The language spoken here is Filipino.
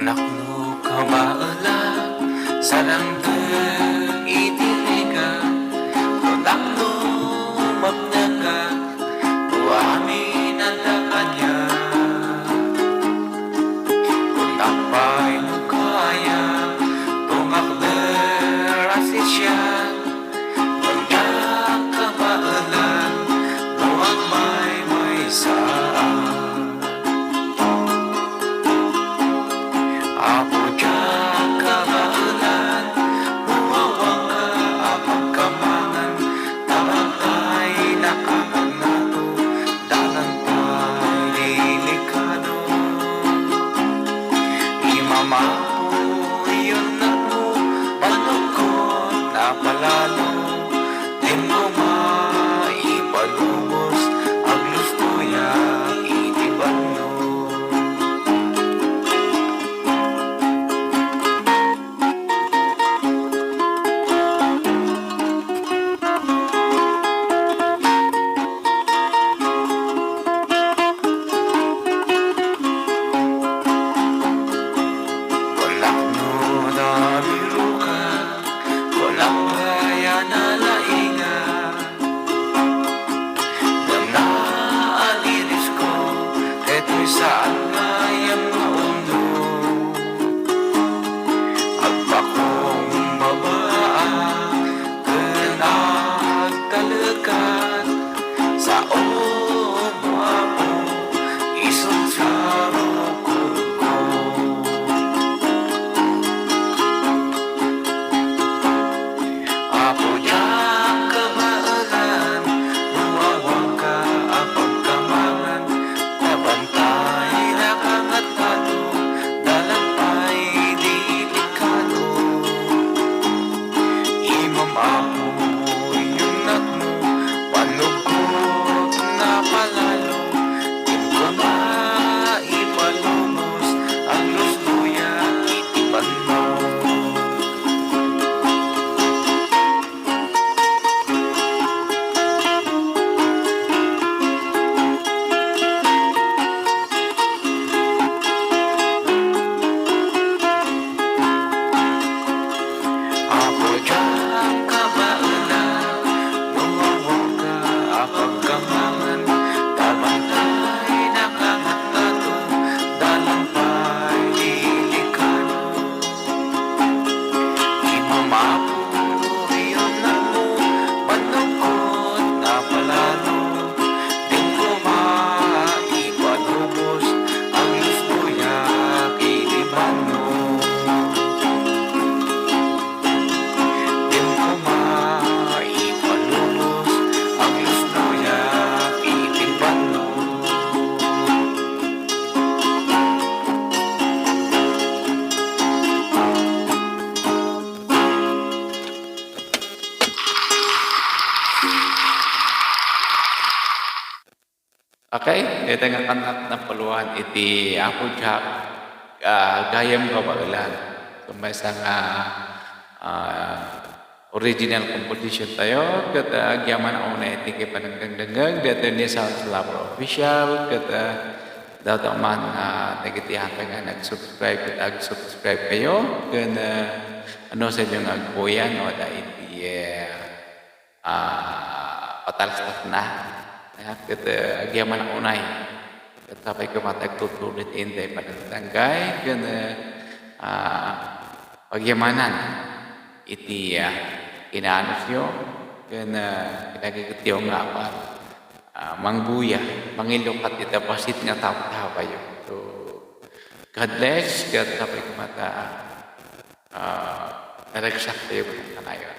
Nakno kabaala salanggeng itiliga Nakno magnaga Uamin ang kanya Kunapay no kaya Tungakder asisya Pagka kabaala Buang may saan Apo dyan kabaalan, buwawang ka apang kamangan, tabangay nakaman nato, dalang tayo delikado. Imamapo yun na mo, panukot na palalo, di mo maipalubos, ang gusto ya itiban mo. Saan kayang maundo Agpakong babaan Kenagtalagan Sa umuapo Isang sarukod ko Apo dyan kabaalan Buwawang ka ang pagkamangan Tabantay nakangatado Dalampay delikado Imamapo yung nagmo Panugkot na palalo Di ko maipalumos Ang lusluya itiban mo Apo dyan kabaalan, buwawang ka apang kamangan, tabantay nakangatado, dalampay delikado. Imamapo yun na mo, panukot na palalo, di ko maipalubos, ang gusto ya itiban mo. Okay, ito nga kanak na paluhan iti Apo Jack gayam kabaalan. So may isang original composition tayo. Kata agyaman ako na iti kay panagdagdagang. Dito ni Sounds Lover Official. Kata daw man nagitihan ka nga nag-subscribe. Kata subscribe kayo. Kaya ano sa inyong agpuyan o da iti patalastas na. Kata agyaman ako na Katapay ko matagtutulit inday panagtanggay. Kaya pagyamanan iti inaanos nyo. Kaya kinagagatiyo nga pa mangbuya, mangilukat itapasit nga tao-tao yun. So, God bless. Katapay ko mata naragsak tayo kanayon.